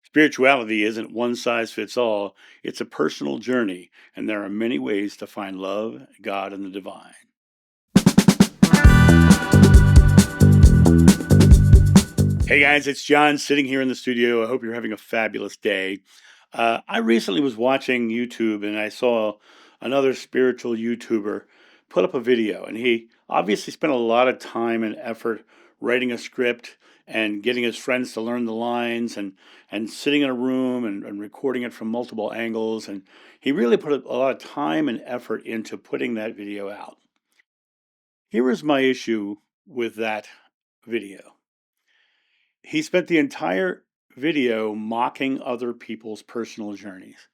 Spirituality isn't one size fits all, it's a personal journey, and there are many ways to find love, God, and the divine. Hey guys, it's John sitting here in the studio. I hope you're having a fabulous day. I recently was watching YouTube and I saw another spiritual YouTuber put up a video, and he obviously spent a lot of time and effort writing a script and getting his friends to learn the lines and sitting in a room and recording it from multiple angles. And he really put a lot of time and effort into putting that video out. Here is my issue with that video. He spent the entire video mocking other people's personal journeys.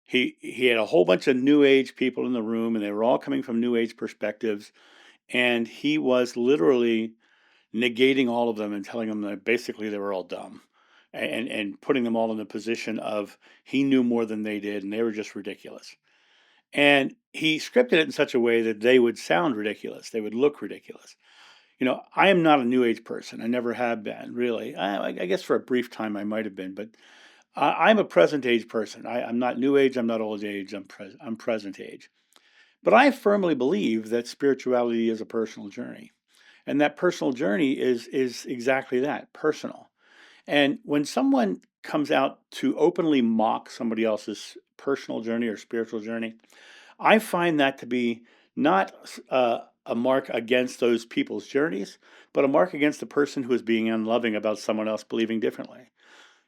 He had a whole bunch of new age people in the room, and they were all coming from new age perspectives, and he was literally negating all of them and telling them that basically they were all dumb, and putting them all in the position of he knew more than they did and they were just ridiculous. And he scripted it in such a way that they would sound ridiculous, they would look ridiculous. I am not a new age person. I never have been, really. I guess for a brief time I might have been, but I'm a present age person. I'm not new age. I'm not old age. I'm present age. But I firmly believe that spirituality is a personal journey, and that personal journey is exactly that, personal. And when someone comes out to openly mock somebody else's personal journey or spiritual journey, I find that to be not a mark against those people's journeys, but a mark against the person who is being unloving about someone else believing differently.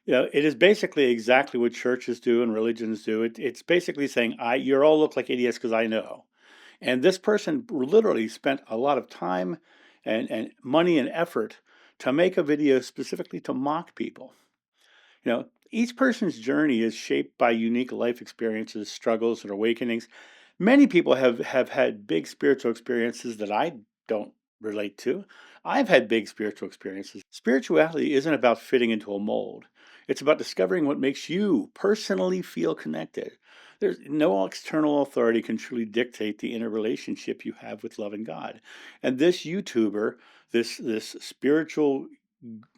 It is basically exactly what churches do and religions do. It's basically saying, "You all look like idiots because I know." And this person literally spent a lot of time and money and effort to make a video specifically to mock people. Each person's journey is shaped by unique life experiences, struggles, and awakenings. Many people have had big spiritual experiences that I don't relate to. I've had big spiritual experiences. Spirituality isn't about fitting into a mold. It's about discovering what makes you personally feel connected. There's no external authority can truly dictate the inner relationship you have with loving God. And this YouTuber, this spiritual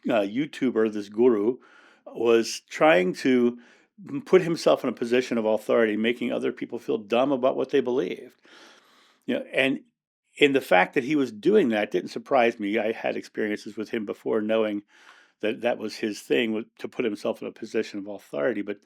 YouTuber, this guru, was trying to put himself in a position of authority, making other people feel dumb about what they believed. And in the fact that he was doing that didn't surprise me. I had experiences with him before, knowing that that was his thing, to put himself in a position of authority. But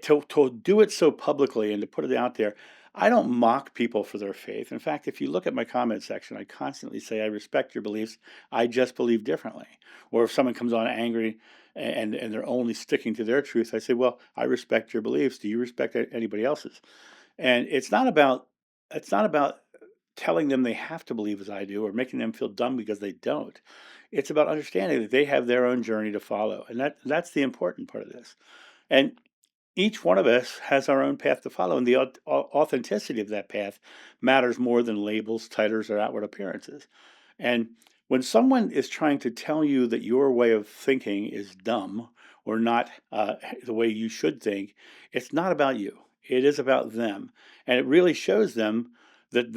to do it so publicly and to put it out there, I don't mock people for their faith. In fact, if you look at my comment section, I constantly say, I respect your beliefs. I just believe differently. Or if someone comes on angry and they're only sticking to their truth, I say, well, I respect your beliefs. Do you respect anybody else's? And it's not about telling them they have to believe as I do or making them feel dumb because they don't. It's about understanding that they have their own journey to follow. And that's the important part of this. And each one of us has our own path to follow, and the authenticity of that path matters more than labels, titles, or outward appearances. And when someone is trying to tell you that your way of thinking is dumb or not the way you should think, it's not about you. It is about them, and it really shows them that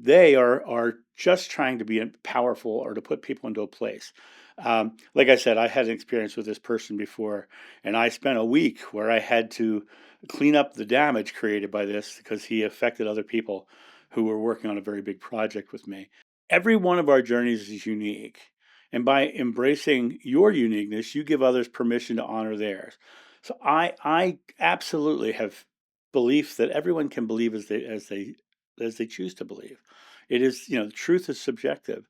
they are just trying to be powerful or to put people into a place. Like I said, I had an experience with this person before, and I spent a week where I had to clean up the damage created by this because he affected other people who were working on a very big project with me. Every one of our journeys is unique. And by embracing your uniqueness, you give others permission to honor theirs. So I absolutely have belief that everyone can believe as they choose to believe. It is, the truth is subjective.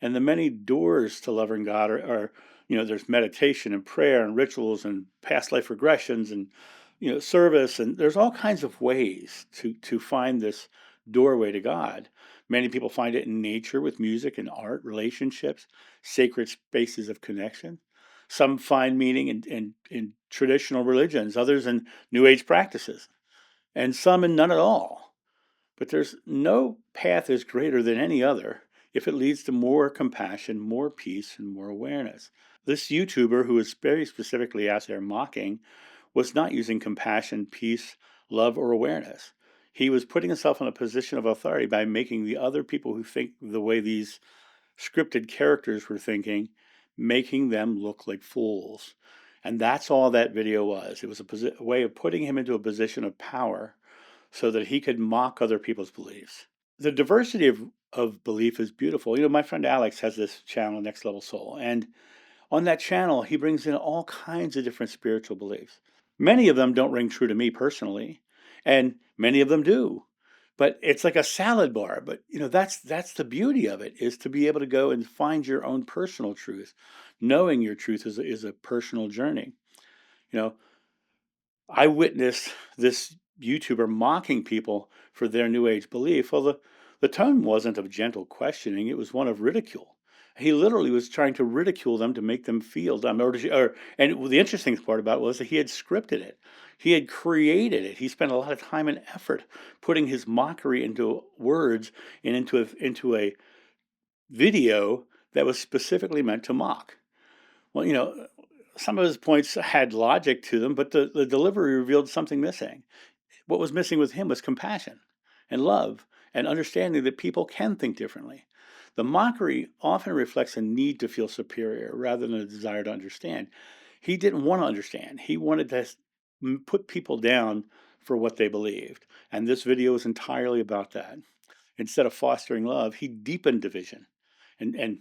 And the many doors to loving God are, there's meditation and prayer and rituals and past life regressions and, service. And there's all kinds of ways to find this doorway to God. Many people find it in nature with music and art, relationships, sacred spaces of connection. Some find meaning in traditional religions, others in New Age practices, and some in none at all. But there's no path is greater than any other if it leads to more compassion, more peace, and more awareness. This YouTuber, who was very specifically out there mocking, was not using compassion, peace, love, or awareness. He was putting himself in a position of authority by making the other people who think the way these scripted characters were thinking, making them look like fools. And that's all that video was. It was a way of putting him into a position of power so that he could mock other people's beliefs. The diversity of belief is beautiful. My friend Alex has this channel, Next Level Soul, and on that channel, he brings in all kinds of different spiritual beliefs. Many of them don't ring true to me personally, and many of them do. But it's like a salad bar. But that's the beauty of it, is to be able to go and find your own personal truth. Knowing your truth is a personal journey. You know, I witnessed this YouTuber mocking people for their New Age belief. Well, the tone wasn't of gentle questioning, it was one of ridicule. He literally was trying to ridicule them to make them feel dumb. And the interesting part about it was that he had scripted it. He had created it. He spent a lot of time and effort putting his mockery into words and into a video that was specifically meant to mock. Well, some of his points had logic to them, but the delivery revealed something missing. What was missing with him was compassion and love and understanding that people can think differently. The mockery often reflects a need to feel superior rather than a desire to understand. He didn't want to understand. He wanted to put people down for what they believed. And this video is entirely about that. Instead of fostering love, he deepened division. And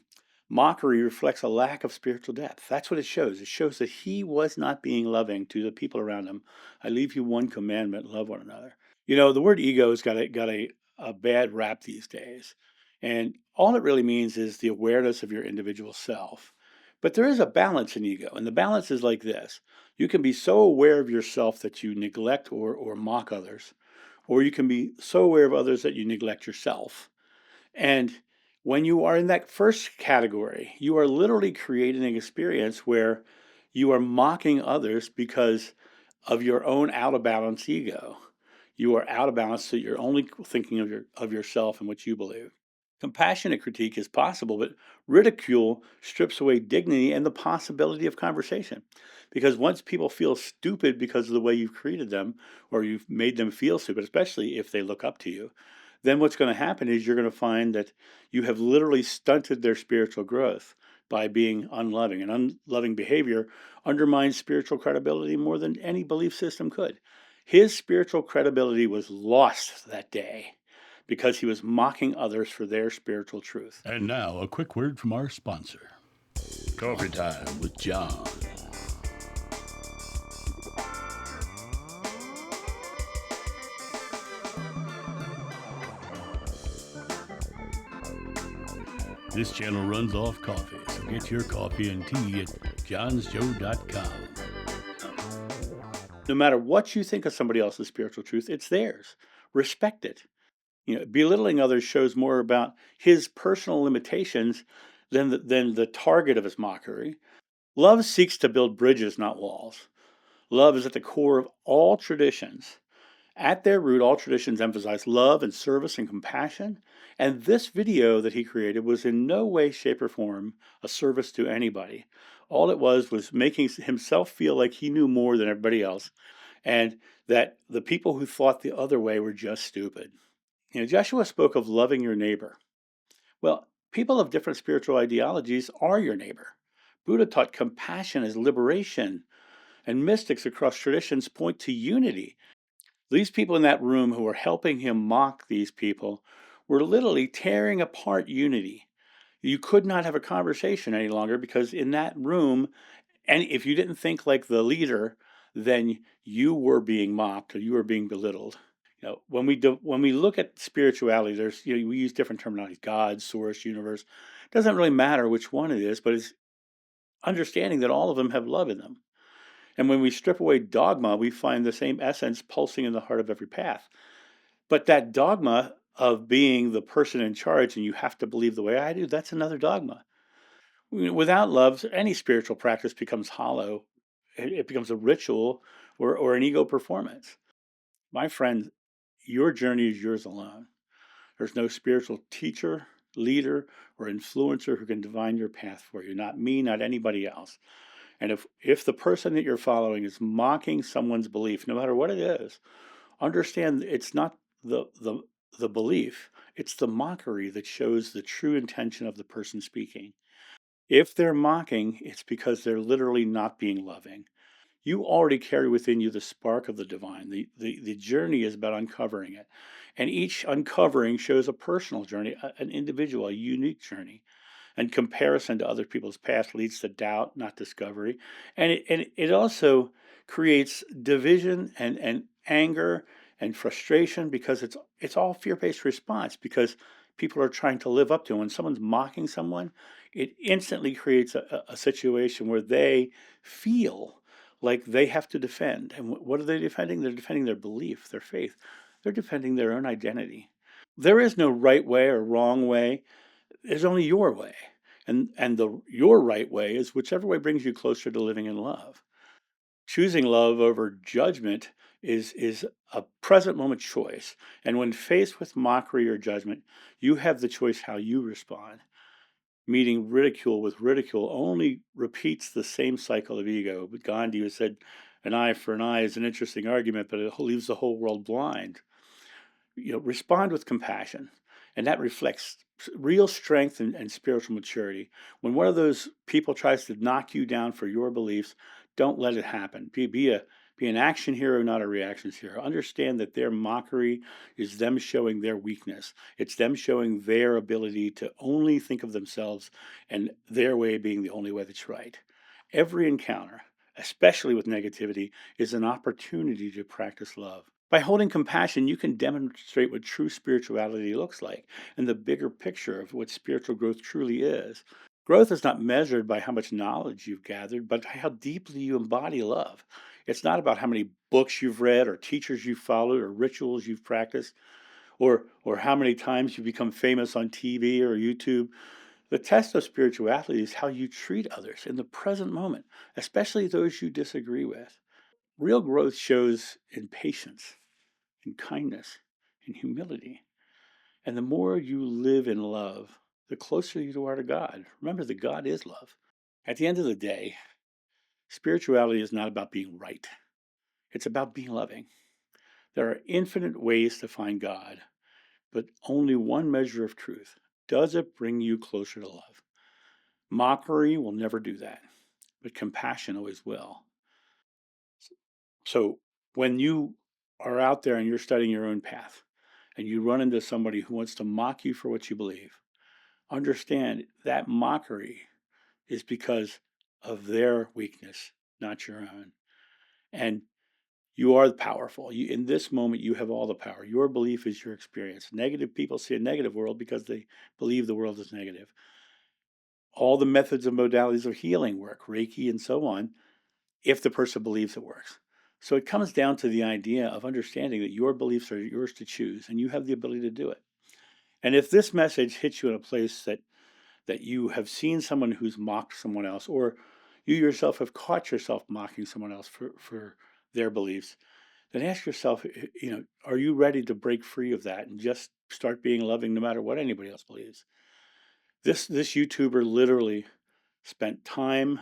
mockery reflects a lack of spiritual depth. That's what it shows. It shows that he was not being loving to the people around him. I leave you one commandment: love one another. The word ego has got a bad rap these days. And all it really means is the awareness of your individual self. But there is a balance in ego. And the balance is like this: you can be so aware of yourself that you neglect or mock others, or you can be so aware of others that you neglect yourself. And when you are in that first category, you are literally creating an experience where you are mocking others because of your own out of balance ego. You are out of balance, so you're only thinking of yourself and what you believe. Compassionate critique is possible, but ridicule strips away dignity and the possibility of conversation. Because once people feel stupid because of the way you've treated them, or you've made them feel stupid, especially if they look up to you, then what's going to happen is you're going to find that you have literally stunted their spiritual growth by being unloving. And unloving behavior undermines spiritual credibility more than any belief system could. His spiritual credibility was lost that day because he was mocking others for their spiritual truth. And now, a quick word from our sponsor. Coffee Time with John. This channel runs off coffee, so get your coffee and tea at johnsjoe.com. No matter what you think of somebody else's spiritual truth, it's theirs. Respect it. Belittling others shows more about his personal limitations than the target of his mockery. Love seeks to build bridges, not walls. Love is at the core of all traditions. At their root, all traditions emphasize love and service and compassion. And this video that he created was in no way, shape, or form a service to anybody. All it was making himself feel like he knew more than everybody else, and that the people who thought the other way were just stupid. Joshua spoke of loving your neighbor. Well, people of different spiritual ideologies are your neighbor. Buddha taught compassion as liberation, and mystics across traditions point to unity. These people in that room who were helping him mock these people were literally tearing apart unity. You could not have a conversation any longer because in that room, and if you didn't think like the leader, then you were being mocked or you were being belittled. When we look at spirituality, there's we use different terminology: God, source, universe. It doesn't really matter which one it is, but it's understanding that all of them have love in them. And when we strip away dogma, we find the same essence pulsing in the heart of every path. But that dogma of being the person in charge and you have to believe the way I do, that's another dogma. Without love, any spiritual practice becomes hollow. It becomes a ritual or an ego performance. My friend, your journey is yours alone. There's no spiritual teacher, leader, or influencer who can divine your path for you. Not me, not anybody else. And if the person that you're following is mocking someone's belief, no matter what it is, understand it's not the belief, it's the mockery that shows the true intention of the person speaking. If they're mocking, it's because they're literally not being loving. You already carry within you the spark of the divine. The journey is about uncovering it. And each uncovering shows a personal journey, an individual, a unique journey. And comparison to other people's past leads to doubt, not discovery. And it also creates division and anger and frustration because it's all fear-based response because people are trying to live up to. When someone's mocking someone, it instantly creates a situation where they feel like they have to defend. And what are they defending? They're defending their belief, their faith. They're defending their own identity. There is no right way or wrong way. There's only your way. And the your right way is whichever way brings you closer to living in love. Choosing love over judgment is a present moment choice. And when faced with mockery or judgment, you have the choice how you respond. Meeting ridicule with ridicule only repeats the same cycle of ego. But Gandhi has said, an eye for an eye is an interesting argument, but it leaves the whole world blind. Respond with compassion, and that reflects real strength and spiritual maturity. When one of those people tries to knock you down for your beliefs, don't let it happen. Be an action hero, not a reactions hero. Understand that their mockery is them showing their weakness. It's them showing their ability to only think of themselves and their way being the only way that's right. Every encounter, especially with negativity, is an opportunity to practice love. By holding compassion, you can demonstrate what true spirituality looks like and the bigger picture of what spiritual growth truly is. Growth is not measured by how much knowledge you've gathered, but by how deeply you embody love. It's not about how many books you've read or teachers you've followed or rituals you've practiced or how many times you've become famous on TV or YouTube. The test of spirituality is how you treat others in the present moment, especially those you disagree with. Real growth shows in patience, in kindness, in humility. And the more you live in love, the closer you are to God. Remember that God is love. At the end of the day, spirituality is not about being right, it's about being loving. There are infinite ways to find God, but only one measure of truth. Does it bring you closer to love? Mockery will never do that, but compassion always will. So when you are out there and you're studying your own path and you run into somebody who wants to mock you for what you believe, understand that mockery is because of their weakness, not your own. And you are powerful. In this moment, you have all the power. Your belief is your experience. Negative people see a negative world because they believe the world is negative. All the methods and modalities of healing work, Reiki and so on, if the person believes it works. So it comes down to the idea of understanding that your beliefs are yours to choose and you have the ability to do it. And if this message hits you in a place that you have seen someone who's mocked someone else, or you yourself have caught yourself mocking someone else for their beliefs, then ask yourself, are you ready to break free of that and just start being loving no matter what anybody else believes? This YouTuber literally spent time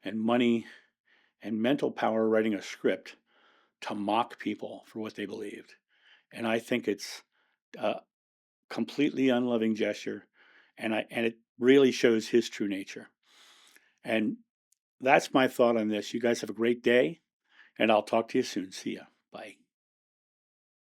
and money and mental power writing a script to mock people for what they believed. And I think it's a completely unloving gesture, and it really shows his true nature. And that's my thought on this. You guys have a great day, and I'll talk to you soon. See ya. Bye.